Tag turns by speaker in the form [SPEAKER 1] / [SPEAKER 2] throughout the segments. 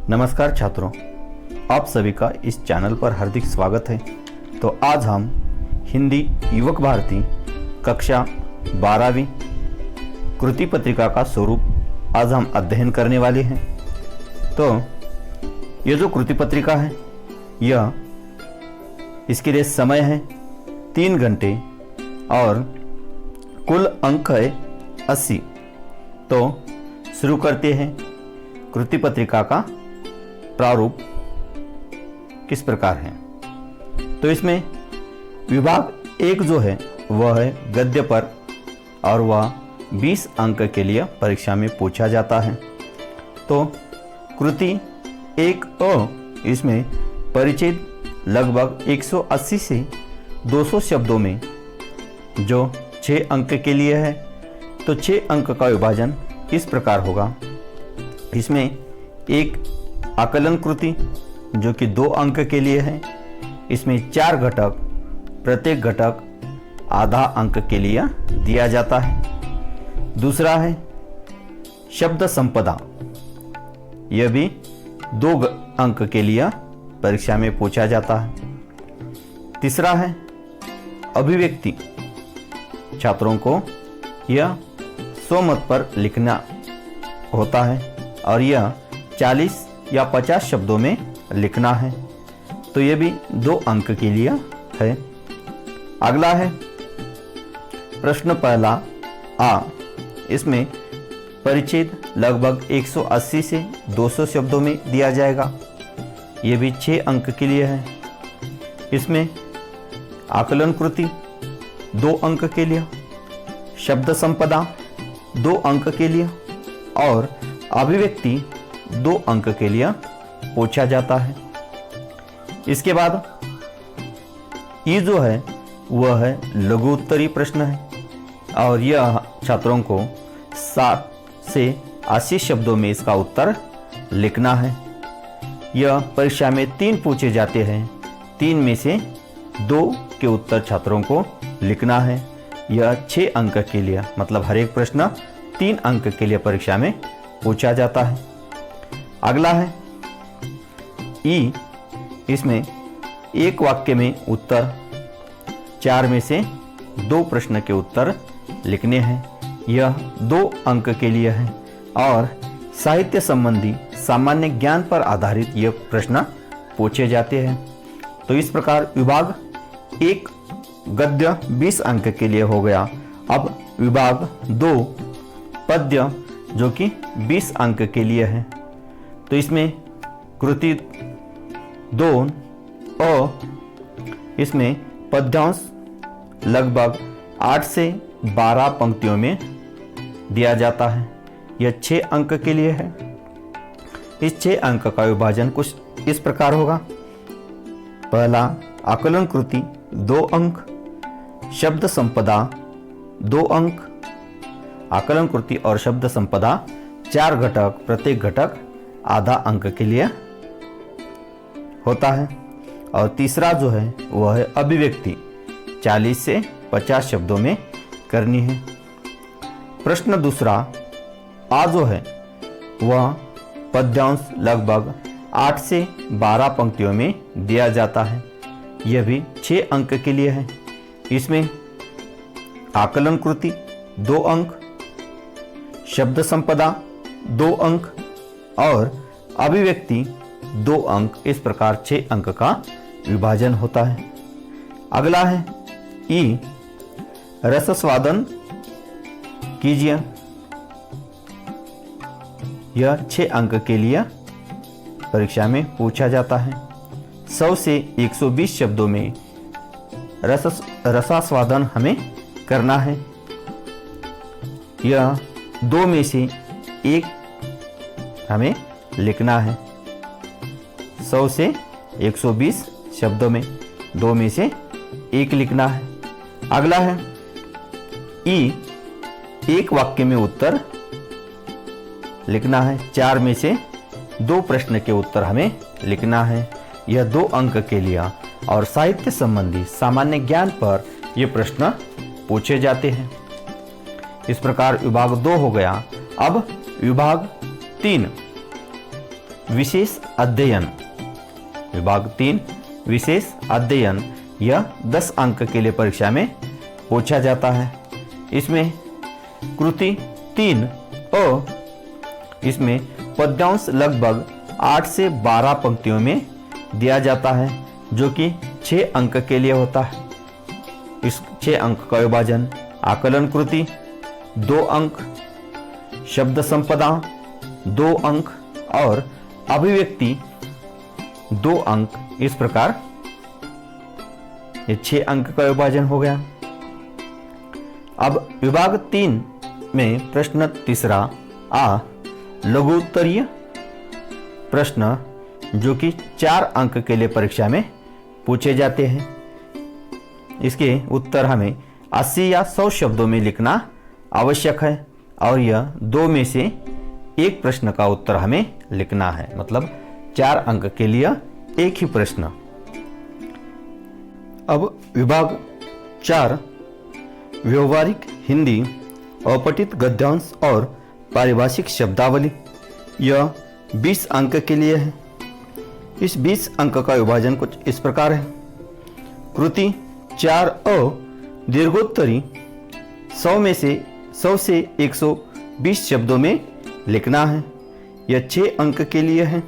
[SPEAKER 1] नमस्कार छात्रों, आप सभी का इस चैनल पर हार्दिक स्वागत है। तो आज हम हिंदी युवक भारती कक्षा 12वीं कृति पत्रिका का स्वरूप आज हम अध्ययन करने वाले हैं। तो ये जो कृति पत्रिका है, यह इसके लिए समय है 3 घंटे और कुल अंक है 80। तो शुरू करते हैं। कृति पत्रिका का प्रारूप किस प्रकार है। तो इसमें विभाग 1 जो है वह है गद्य पर और वह 20 अंक के लिए परीक्षा में पूछा जाता है। तो कृति 1 इसमें परिचित लगभग 180 से 200 शब्दों में जो 6 अंक के लिए है। तो 6 अंक का विभाजन इस प्रकार होगा। इसमें एक आकलन कृति जो कि 2 अंक के लिए है। इसमें 4 घटक, प्रत्येक घटक आधा अंक के लिए दिया जाता है। दूसरा है शब्द संपदा, यह भी 2 अंक के लिए परीक्षा में पूछा जाता है। तीसरा है अभिव्यक्ति, छात्रों को यह स्वमत पर लिखना होता है और यह 40 या 50 शब्दों में लिखना है। तो यह भी 2 अंक के लिए है। अगला है प्रश्न पहला आ, इसमें परिचित लगभग 180 से 200 शब्दों में दिया जाएगा। यह भी 6 अंक के लिए है। इसमें आकलन कृति 2 अंक के लिए, शब्द संपदा 2 अंक के लिए और अभिव्यक्ति 2 अंक के लिए पूछा जाता है। इसके बाद ये जो है वह है लघु उत्तरीय प्रश्न है और यह छात्रों को 60 से 80 शब्दों में इसका उत्तर लिखना है। यह परीक्षा में 3 पूछे जाते हैं। 3 में से 2 के उत्तर छात्रों को लिखना है। यह 6 अंक के लिए, मतलब हर एक प्रश्न 3 अंक के लिए परीक्षा में पूछा जाता है। अगला है ई, इसमें एक वाक्य में उत्तर, 4 में से 2 प्रश्न के उत्तर लिखने हैं। यह 2 अंक के लिए है और साहित्य संबंधी सामान्य ज्ञान पर आधारित यह प्रश्न पूछे जाते हैं। तो इस प्रकार विभाग 1 गद्य 20 अंक के लिए हो गया। अब विभाग 2 पद्य जो कि 20 अंक के लिए है। तो इसमें कृति 2 इसमें पद्यांश लगभग 8 से 12 पंक्तियों में दिया जाता है। यह 6 अंक के लिए है। इस 6 अंक का विभाजन कुछ इस प्रकार होगा। पहला आकलन कृति 2 अंक, शब्द संपदा 2 अंक, आकलन कृति और शब्द संपदा 4 घटक, प्रत्येक घटक आधा अंक के लिए होता है। और तीसरा जो है वह है अभिव्यक्ति, 40 से 50 शब्दों में करनी है। प्रश्न दूसरा आ जो है वह पद्यांश लगभग 8 से 12 पंक्तियों में दिया जाता है। यह भी 6 अंक के लिए है। इसमें आकलन कृति 2 अंक, शब्द संपदा 2 अंक और अभिव्यक्ति 2 अंक, इस प्रकार 6 अंक का विभाजन होता है। अगला है ई, रसस्वादन कीजिए। यह 6 अंक के लिए परीक्षा में पूछा जाता है। 100 से 120 शब्दों में रसास्वादन हमें करना है। यह 2 में से 1 हमें लिखना है। 100 से 120 शब्दों में 2 में से 1 लिखना है। अगला है ई, एक वाक्य में उत्तर लिखना है। 4 में से 2 प्रश्न के उत्तर हमें लिखना है। यह 2 अंक के लिए और साहित्य संबंधी सामान्य ज्ञान पर यह प्रश्न पूछे जाते हैं। इस प्रकार विभाग 2 हो गया। अब विभाग 3 विशेष अध्ययन, विभाग 3 विशेष अध्ययन, यह 10 अंक के लिए परीक्षा में पूछा जाता है। इसमें कृति 3 और इसमें पद्यांश लगभग 8 से 12 पंक्तियों में दिया जाता है, जो कि 6 अंक के लिए होता है। इस 6 अंक का विभाजन आकलन कृति 2 अंक, शब्द संपदा 2 अंक और अभिव्यक्ति 2 अंक, इस प्रकार ये 6 अंक का विभाजन हो गया। अब विभाग 3 में प्रश्न तीसरा आ लघुत्तरीय प्रश्न, जो कि 4 अंक के लिए परीक्षा में पूछे जाते हैं। इसके उत्तर हमें 80 या 100 शब्दों में लिखना आवश्यक है और यह 2 में से 1 प्रश्न का उत्तर हमें लिखना है, मतलब 4 अंक के लिए एक ही प्रश्न। अब विभाग 4 व्यवहारिक हिंदी, अपठित गद्यांश और पारिभाषिक शब्दावली, यह 20 अंक के लिए है। इस 20 अंक का विभाजन कुछ इस प्रकार है। कृति 4 अ दीर्घोत्तरी 100 से 120 शब्दों में लिखना है। यह 6 अंक के लिए है।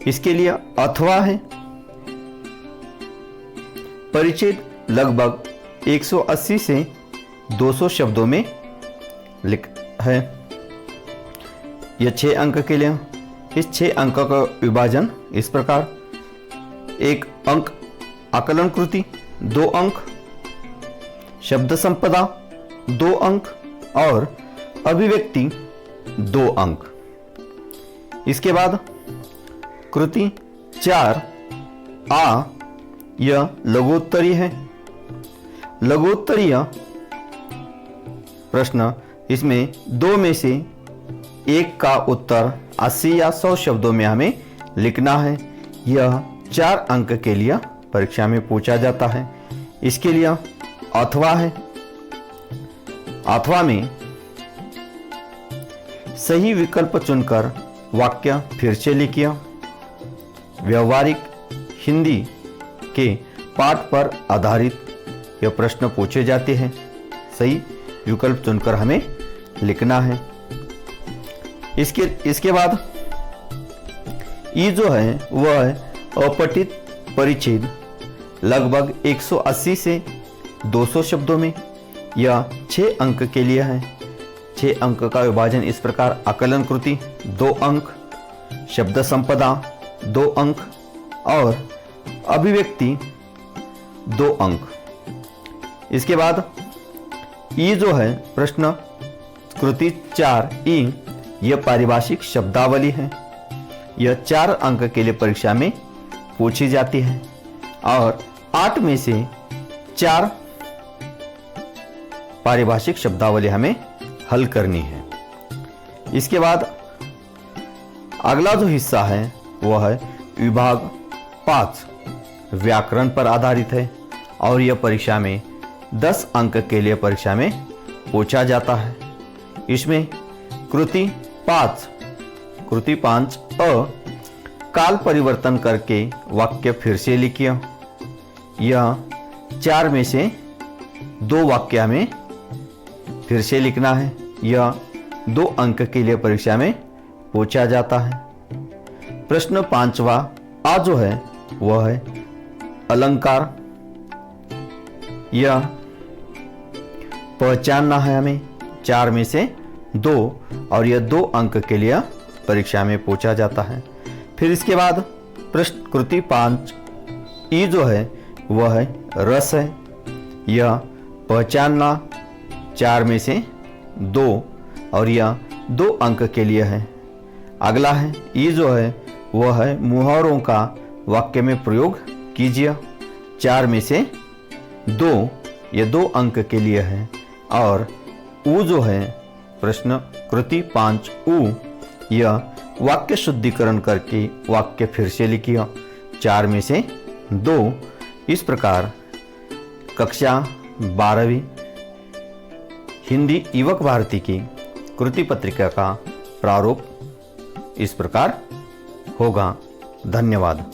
[SPEAKER 1] इसके लिए अथवा है। परिच्छेद लगभग 180 से 200 शब्दों में लिख है। यह 6 अंक के लिए। इस 6 अंक का विभाजन इस प्रकार: 1 अंक आकलन कृति 2 अंक, शब्द संपदा 2 अंक और अभिव्यक्ति 2 अंक। इसके बाद कृति 4 आ, यह लघुत्तरीय है। लघुत्तरीय प्रश्न, इसमें 2 में से 1 का उत्तर 80 या 100 शब्दों में हमें लिखना है। यह 4 अंक के लिए परीक्षा में पूछा जाता है। इसके लिए अथवा है। अथवा में सही विकल्प चुनकर वाक्य फिर से लिखिए। व्यवहारिक हिंदी के पाठ पर आधारित यह प्रश्न पूछे जाते हैं। सही विकल्प चुनकर हमें लिखना है। इसके बाद ये जो है वह है अपठित परिच्छेद लगभग 180 से 200 शब्दों में। यह 6 अंक के लिए है। 6 अंक का विभाजन इस प्रकार: आकलन कृति 2 अंक, शब्द संपदा 2 अंक और अभिव्यक्ति 2 अंक। इसके बाद ये जो है प्रश्न कृति 4 ई, यह पारिभाषिक शब्दावली है। यह 4 अंक के लिए परीक्षा में पूछी जाती है और 8 में से 4 पारिभाषिक शब्दावली हमें हल करनी है। इसके बाद अगला जो हिस्सा है वह है विभाग 5 व्याकरण पर आधारित है और यह परीक्षा में 10 अंक के लिए परीक्षा में पूछा जाता है। इसमें कृति 5 अ, काल परिवर्तन करके वाक्य फिर से लिखिए। यह 4 में से 2 वाक्य हमें फिर से लिखना है। यह 2 अंक के लिए परीक्षा में पूछा जाता है। प्रश्न 5वां आ जो है वह है अलंकार। यह पहचानना है हमें। 4 में से 2 और यह 2 अंक के लिए परीक्षा में पूछा जाता है। फिर इसके बाद प्रश्न कृति 5 ई जो है वह है रस है। यह पहचानना 4 में से 2 और यह 2 अंक के लिए है। अगला है ई जो है वह है मुहावरों का वाक्य में प्रयोग कीजिए। 4 में से 2, यह 2 अंक के लिए है। और ऊ जो है प्रश्न कृति 5 ऊ, यह वाक्य शुद्धिकरण करके वाक्य फिर से लिखिए। 4 में से 2। इस प्रकार कक्षा 12वीं हिंदी युवक भारती की कृति पत्रिका का प्रारूप इस प्रकार होगा। धन्यवाद।